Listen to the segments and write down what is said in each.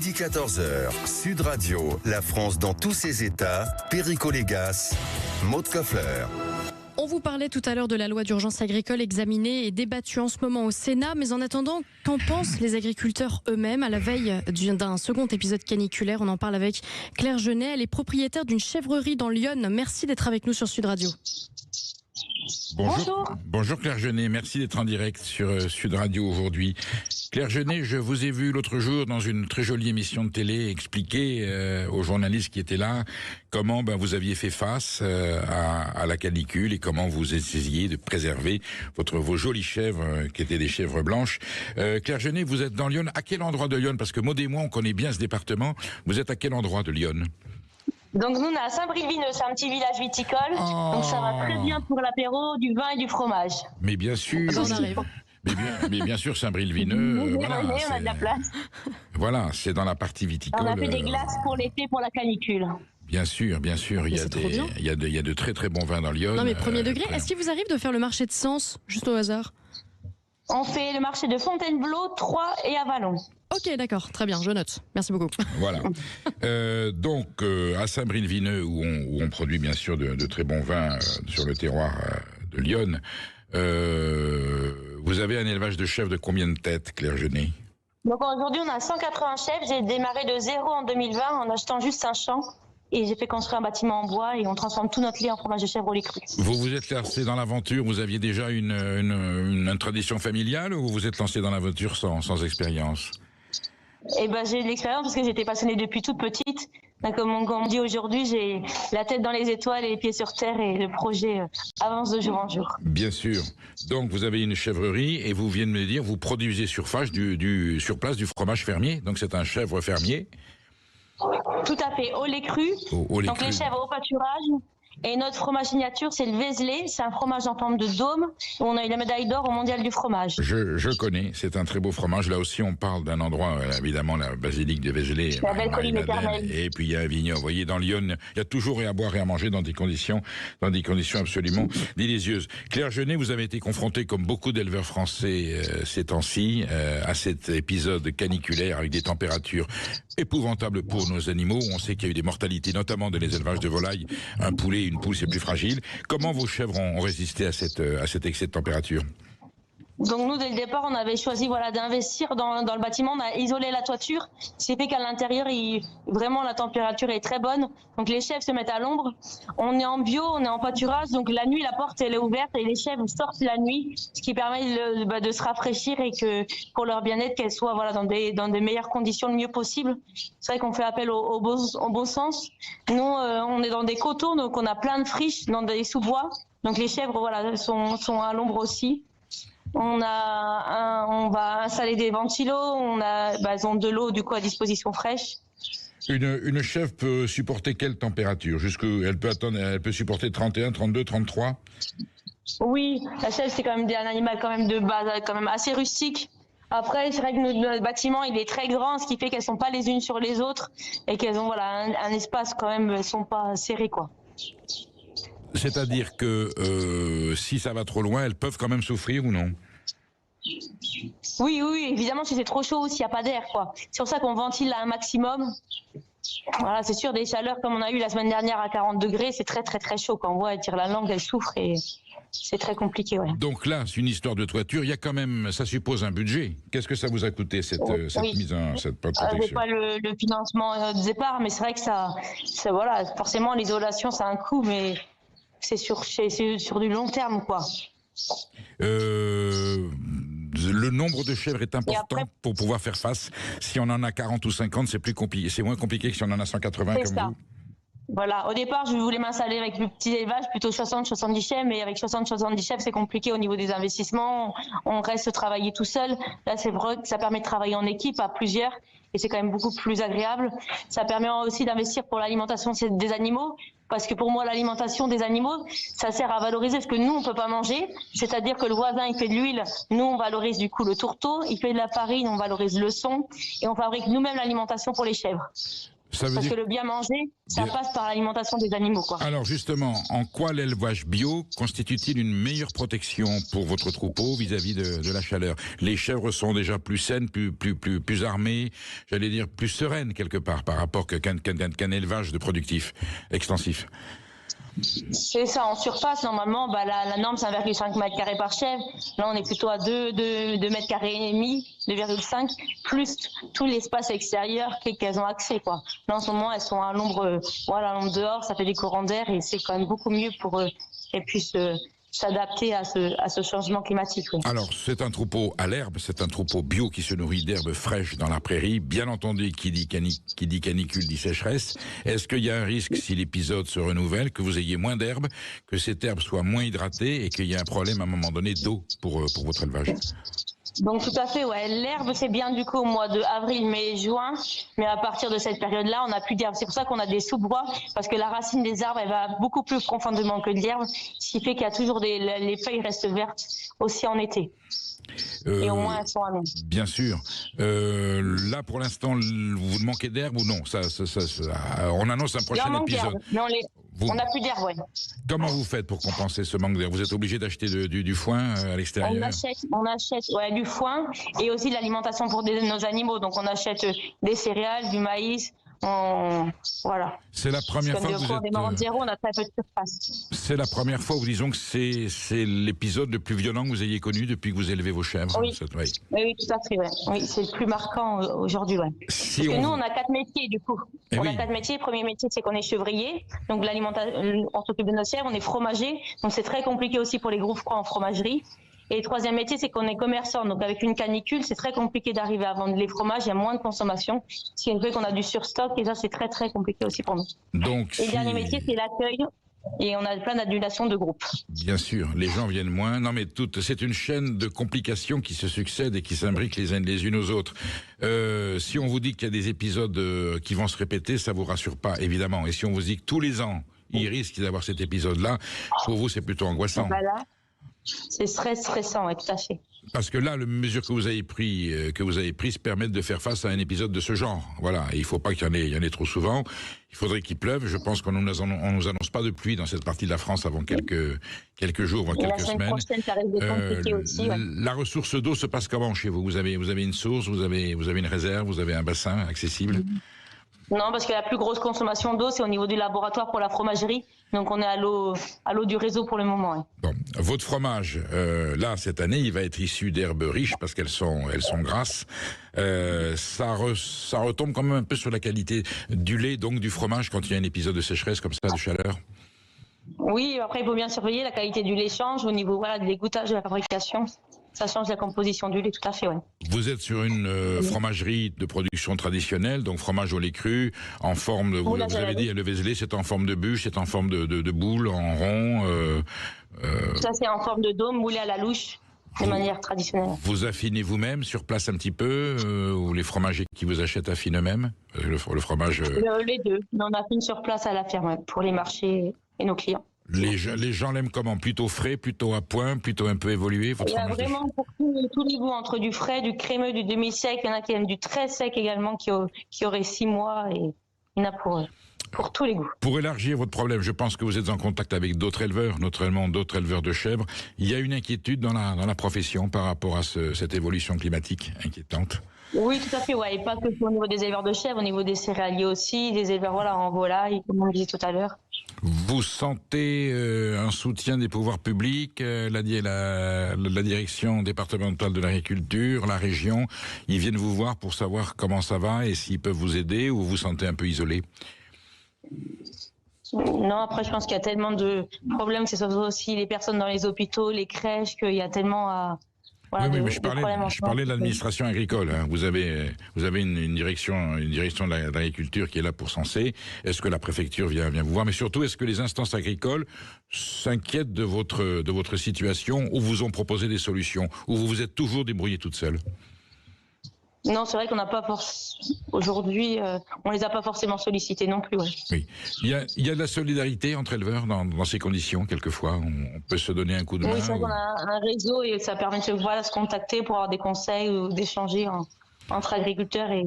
Midi 14h, Sud Radio, la France dans tous ses états, Perico Légas, Maud Koffler. On vous parlait tout à l'heure de la loi d'urgence agricole examinée et débattue en ce moment au Sénat, mais en attendant, qu'en pensent les agriculteurs eux-mêmes à la veille d'un second épisode caniculaire? On en parle avec Claire Genet, elle est propriétaire d'une chèvrerie dans l'Yonne. Merci d'être avec nous sur Sud Radio. Bonjour Claire Genet, merci d'être en direct sur Sud Radio aujourd'hui. Claire Genet, je vous ai vu l'autre jour dans une très jolie émission de télé expliquer aux journalistes qui étaient là comment vous aviez fait face à la canicule et comment vous essayez de préserver vos jolies chèvres qui étaient des chèvres blanches. Claire Genet, vous êtes dans l'Yonne. À quel endroit de l'Yonne? Parce que Maud et moi, on connaît bien ce département. Vous êtes à quel endroit de l'Yonne? Donc nous on est à Saint-Bril-Vineux, c'est un petit village viticole, donc ça va très bien pour l'apéro, du vin et du fromage. Mais bien sûr, on arrive. Mais bien sûr, Saint-Bril-Vineux, voilà, on a de la place. Voilà, c'est dans la partie viticole. On a fait des glaces pour l'été, pour la canicule. Bien sûr, il y a de très très bons vins dans l'Yonne. Non mais premier degré, est-ce qu'il vous arrive de faire le marché de Sens, juste au hasard? On fait le marché de Fontainebleau, Troyes et Avallon. Ok, d'accord, très bien, je note. Merci beaucoup. Voilà. Donc, à Saint-Bril-Vineux, où on produit bien sûr de très bons vins sur le terroir de l'Yonne, vous avez un élevage de chèvres de combien de têtes, Claire Genet? Donc aujourd'hui, on a 180 chèvres. J'ai démarré de zéro en 2020 en achetant juste un champ. Et j'ai fait construire un bâtiment en bois et on transforme tout notre lait en fromage de chèvre au lait cru. Vous vous êtes lancé dans l'aventure, vous aviez déjà une tradition familiale ou vous vous êtes lancé dans l'aventure sans expérience? Eh ben, j'ai eu de l'expérience parce que j'étais passionnée depuis toute petite. Comme on dit aujourd'hui, j'ai la tête dans les étoiles et les pieds sur terre et le projet avance de jour en jour. Bien sûr. Donc vous avez une chèvrerie et vous venez de me dire, vous produisez sur place du fromage fermier. Donc c'est un chèvre fermier. Tout à fait, au lait cru. Donc les chèvres au pâturage. Et notre fromage signature, c'est le Vézelay. C'est un fromage en forme de dôme. On a eu la médaille d'or au mondial du fromage. Je connais, c'est un très beau fromage. Là aussi, on parle d'un endroit, évidemment, la basilique de Vézelay. La belle colline éternelle. Et puis il y a un vignoble. Vous voyez, dans l'Yonne, il y a toujours à boire et à manger dans des conditions absolument délicieuses. Claire Genet, vous avez été confrontée, comme beaucoup d'éleveurs français ces temps-ci, à cet épisode caniculaire avec des températures épouvantables pour nos animaux. On sait qu'il y a eu des mortalités, notamment dans les élevages de volailles. Un poulet, une poule, c'est plus fragile. Comment vos chèvres ont résisté à cet excès de température? Donc nous, dès le départ, on avait choisi d'investir dans le bâtiment. On a isolé la toiture, ce qui fait qu'à l'intérieur, vraiment la température est très bonne. Donc les chèvres se mettent à l'ombre. On est en bio, on est en pâturage, donc la nuit, la porte elle est ouverte et les chèvres sortent la nuit, ce qui permet de se rafraîchir et que pour leur bien-être, qu'elles soient dans des meilleures conditions le mieux possible. C'est vrai qu'on fait appel au bon sens. Nous, on est dans des coteaux, donc on a plein de friches dans des sous-bois. Donc les chèvres sont à l'ombre aussi. On va installer des ventilos, elles ont de l'eau du coup à disposition fraîche. Une chèvre peut supporter quelle température? Elle peut supporter 31, 32, 33? Oui, la chèvre c'est quand même un animal quand même de base, quand même assez rustique. Après, c'est vrai que notre bâtiment il est très grand, ce qui fait qu'elles sont pas les unes sur les autres et qu'elles ont un espace quand même, elles sont pas serrées quoi. C'est-à-dire que si ça va trop loin, elles peuvent quand même souffrir ou non? Oui, évidemment, si c'est trop chaud ou s'il n'y a pas d'air, quoi. C'est pour ça qu'on ventile un maximum. Voilà, c'est sûr, des chaleurs comme on a eu la semaine dernière à 40 degrés, c'est très très très chaud. Quand on voit, elle tire la langue, elle souffre et c'est très compliqué, ouais. Donc là, c'est une histoire de toiture, il y a quand même, ça suppose un budget. Qu'est-ce que ça vous a coûté cette protection? J'ai pas le financement de départ, mais c'est vrai que voilà, forcément l'isolation, ça a un coût, mais c'est sur du long terme, quoi. Le nombre de chèvres est important pour pouvoir faire face. Si on en a 40 ou 50, c'est plus compliqué. C'est moins compliqué que si on en a 180 comme vous. Voilà, au départ, je voulais m'installer avec le petit élevage, plutôt 60-70 chèvres, mais avec 60-70 chèvres, c'est compliqué au niveau des investissements. On reste travailler tout seul. Là, c'est vrai que ça permet de travailler en équipe à plusieurs et c'est quand même beaucoup plus agréable. Ça permet aussi d'investir pour l'alimentation des animaux. Parce que pour moi, l'alimentation des animaux, ça sert à valoriser ce que nous, on peut pas manger. C'est-à-dire que le voisin, il fait de l'huile. Nous, on valorise du coup le tourteau. Il fait de la farine, on valorise le son. Et on fabrique nous-mêmes l'alimentation pour les chèvres. Parce que le bien manger, ça passe par l'alimentation des animaux, quoi. Alors justement, en quoi l'élevage bio constitue-t-il une meilleure protection pour votre troupeau vis-à-vis de la chaleur? Les chèvres sont déjà plus saines, plus armées, j'allais dire plus sereines quelque part par rapport qu'un élevage de productif, extensif. C'est ça, en surface, normalement, la norme c'est 1,5 mètre carré par chèvre. Là, on est plutôt à 2 mètres carrés et demi, 2,5, plus tout l'espace extérieur qu'elles ont accès, quoi. Là, en ce moment, elles sont à l'ombre, dehors, ça fait des courants d'air et c'est quand même beaucoup mieux pour qu'elles puissent s'adapter à ce changement climatique. Oui. Alors, c'est un troupeau à l'herbe, c'est un troupeau bio qui se nourrit d'herbes fraîches dans la prairie. Bien entendu, qui dit canicule dit sécheresse. Est-ce qu'il y a un risque, si l'épisode se renouvelle, que vous ayez moins d'herbe, que cette herbe soit moins hydratée et qu'il y ait un problème à un moment donné d'eau pour votre élevage? Donc tout à fait, ouais. L'herbe c'est bien du coup au mois de avril, mai, juin, mais à partir de cette période-là, on n'a plus d'herbe. C'est pour ça qu'on a des sous-bois, parce que la racine des arbres, elle va beaucoup plus profondément que de l'herbe, ce qui fait qu'il y a toujours les feuilles restent vertes aussi en été. Et au moins elles sont amènes. Bien sûr. Là pour l'instant, vous manquez d'herbe ou non? On annonce un prochain épisode. On n'a plus d'herbe, oui. Comment vous faites pour compenser ce manque d'herbe? Vous êtes obligé d'acheter du foin à l'extérieur? On achète du foin et aussi de l'alimentation pour nos animaux. Donc on achète des céréales, du maïs. Voilà. C'est la première fois que vous êtes... zéro, on a très peu de surface. C'est la première fois où disons que c'est l'épisode le plus violent que vous ayez connu depuis que vous élevez vos chèvres. Oui, oui, tout à fait. Ouais. Oui, c'est le plus marquant aujourd'hui. Ouais. Parce que nous, on a 4 métiers du coup. On a 4 métiers. Le premier métier, c'est qu'on est chevrier. Donc l'alimentation, on s'occupe de nos chèvres. On est fromager. Donc c'est très compliqué aussi pour les gros froids en fromagerie. Et le troisième métier, c'est qu'on est commerçant. Donc, avec une canicule, c'est très compliqué d'arriver à vendre les fromages. Il y a moins de consommation. Ce qui fait qu'on a du surstock. Et ça, c'est très, très compliqué aussi pour nous. Donc, et le dernier métier, c'est l'accueil. Et on a plein d'annulations de groupes. Bien sûr, les gens viennent moins. Non, mais c'est une chaîne de complications qui se succèdent et qui s'imbriquent les unes aux autres. Si on vous dit qu'il y a des épisodes qui vont se répéter, ça vous rassure pas, évidemment. Et si on vous dit que tous les ans, il risque d'avoir cet épisode-là, pour vous, c'est plutôt angoissant. Voilà. C'est stressant, oui, tout à fait. Parce que là, les mesures que vous avez prises permettent de faire face à un épisode de ce genre. Voilà, et il ne faut pas qu'il y en ait trop souvent. Il faudrait qu'il pleuve. Je pense qu'on nous annonce pas de pluie dans cette partie de la France avant quelques jours, voire quelques semaines. La semaine prochaine, ça risque d'être compliqué aussi. Ouais. La ressource d'eau se passe comment chez vous? Vous avez une source, vous avez une réserve, vous avez un bassin accessible? Non, parce que la plus grosse consommation d'eau, c'est au niveau du laboratoire pour la fromagerie. Donc, on est à l'eau du réseau pour le moment. Ouais. Bon, votre fromage, là, cette année, il va être issu d'herbes riches parce qu'elles sont grasses. Ça retombe quand même un peu sur la qualité du lait, donc du fromage, quand il y a un épisode de sécheresse comme ça, de chaleur. Oui, après, il faut bien surveiller. La qualité du lait change au niveau de l'égouttage de la fabrication. Ça change la composition du lait, tout à fait, oui. Vous êtes sur une fromagerie de production traditionnelle, donc fromage au lait cru, en forme de... Vous avez dit, le Vézelay, c'est en forme de bûche, c'est en forme de boule, en rond. Ça, c'est en forme de dôme, moulé à la louche, de manière traditionnelle. Vous affinez vous-même sur place un petit peu, ou les fromagers qui vous achètent affinent eux-mêmes le fromage Les deux. On affine sur place à la ferme, pour les marchés et nos clients. Les gens l'aiment comment? Plutôt frais, plutôt à point, plutôt un peu évolué? Il y a vraiment pour tous les goûts, entre du frais, du crémeux, du demi-sec. Il y en a qui aiment du très sec également, qui aurait 6 mois. Et il y en a pour tous les goûts. Pour élargir votre problème, je pense que vous êtes en contact avec d'autres éleveurs, notamment d'autres éleveurs de chèvres. Il y a une inquiétude dans la profession par rapport à cette évolution climatique inquiétante? Oui, tout à fait. Ouais. Et pas que au niveau des éleveurs de chèvres, au niveau des céréaliers aussi, des éleveurs en volaille, comme on le disait tout à l'heure. Vous sentez un soutien des pouvoirs publics, la direction départementale de l'agriculture, la région, ils viennent vous voir pour savoir comment ça va et s'ils peuvent vous aider, ou vous vous sentez un peu isolé? Non, après je pense qu'il y a tellement de problèmes, que ce soit aussi les personnes dans les hôpitaux, les crèches, qu'il y a tellement à... Voilà, oui, mais je parlais de l'administration agricole. Hein. Vous avez une direction de l'agriculture qui est là pour censer. Est-ce que la préfecture vient vous voir? Mais surtout, est-ce que les instances agricoles s'inquiètent de votre situation, ou vous ont proposé des solutions, ou vous vous êtes toujours débrouillé toute seule? Non, c'est vrai qu'on n'a pas aujourd'hui, on les a pas forcément sollicités non plus. Ouais. Oui, il y a de la solidarité entre éleveurs dans ces conditions. Quelquefois, on peut se donner un coup de main. Oui, c'est vrai qu'on a un réseau et ça permet de se contacter pour avoir des conseils ou d'échanger entre agriculteurs et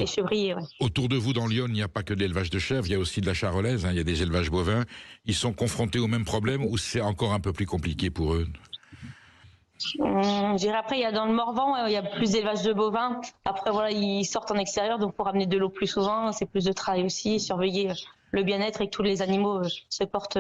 chevriers. Ouais. Autour de vous, dans Lyon, il n'y a pas que de l'élevage de chèvres, il y a aussi de la charolaise, il y a des élevages bovins. Ils sont confrontés au même problème ou c'est encore un peu plus compliqué pour eux? Je dirais après, il y a dans le Morvan, il y a plus d'élevage de bovins. Après, voilà, ils sortent en extérieur, donc pour amener de l'eau plus souvent, c'est plus de travail aussi, surveiller le bien-être et que tous les animaux se portent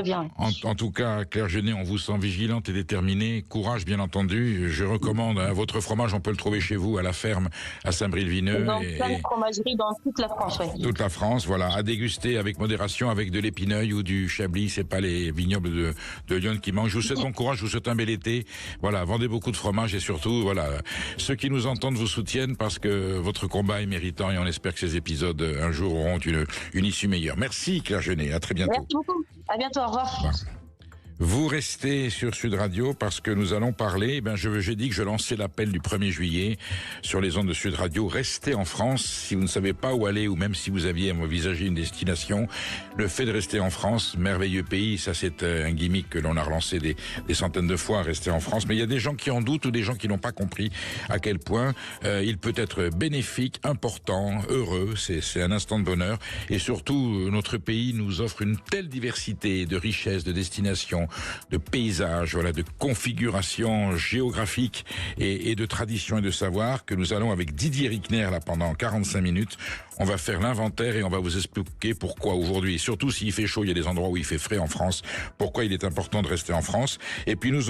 bien. En tout cas, Claire Genet, on vous sent vigilante et déterminée. Courage, bien entendu. Je recommande votre fromage, on peut le trouver chez vous à la ferme à Saint-Bril-Vineux. Dans plein de fromageries dans toute la France, oui. Toute la France, voilà, à déguster avec modération, avec de l'Épineuil ou du Chablis. C'est pas les vignobles de Lyon qui mangent. Je vous souhaite bon courage, je vous souhaite un bel été. Voilà, vendez beaucoup de fromage et surtout, voilà, ceux qui nous entendent vous soutiennent parce que votre combat est méritant et on espère que ces épisodes un jour auront une issue meilleure. Merci Claire Genet, à très bientôt. Merci beaucoup, à bientôt, au revoir. Au revoir. Vous restez sur Sud Radio parce que nous allons parler, j'ai dit que je lançais l'appel du 1er juillet sur les ondes de Sud Radio. Restez en France si vous ne savez pas où aller ou même si vous aviez envisagé une destination. Le fait de rester en France, merveilleux pays, ça c'est un gimmick que l'on a relancé des centaines de fois, rester en France. Mais il y a des gens qui en doutent ou des gens qui n'ont pas compris à quel point il peut être bénéfique, important, heureux. C'est un instant de bonheur. Et surtout, notre pays nous offre une telle diversité de richesses, de destinations, de paysages, voilà, de configurations géographiques et de traditions et de savoir que nous allons avec Didier Rickner là pendant 45 minutes. On va faire l'inventaire et on va vous expliquer pourquoi aujourd'hui, surtout s'il fait chaud, il y a des endroits où il fait frais en France, pourquoi il est important de rester en France. Et puis nous aurons